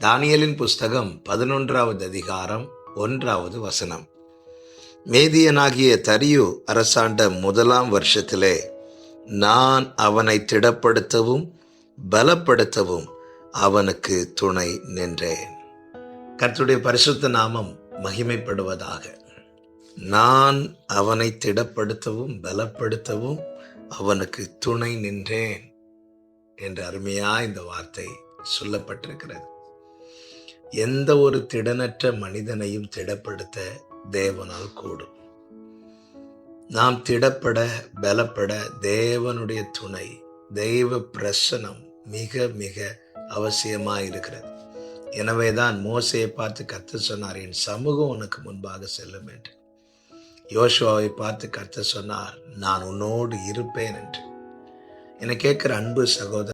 தானியேலின் புஸ்தகம் 11வது அதிகாரம் 1வது வசனம். மேதியனாகிய தரியு அரசாண்ட 1ஆம் வருஷத்திலே நான் அவனை திடப்படுத்தவும் பலப்படுத்தவும் அவனுக்கு துணை நின்றேன். கர்த்தருடைய பரிசுத்த நாமம் மகிமைப்படுவதாக. நான் அவனை திடப்படுத்தவும் பலப்படுத்தவும் அவனுக்கு துணை நின்றேன் என்று அருமையா இந்த வார்த்தை சொல்லப்பட்டிருக்கிறது. எந்த ஒரு திடனற்ற மனிதனையும் திடப்படுத்த தேவனால் கூடும். நாம் திடப்பட பலப்பட தேவனுடைய துணை, தெய்வ பிரசனம் மிக மிக அவசியமாயிருக்கிறது. எனவேதான் மோசையை பார்த்து கர்த்தர் சொன்னார், என் சமூகம் உனக்கு முன்பாக செல்லும் என்று. யோசுவாவை பார்த்து கர்த்தர் சொன்னார், நான் உன்னோடு இருப்பேன் என்று. என்னை கேட்கிற அன்பு சகோதரர்,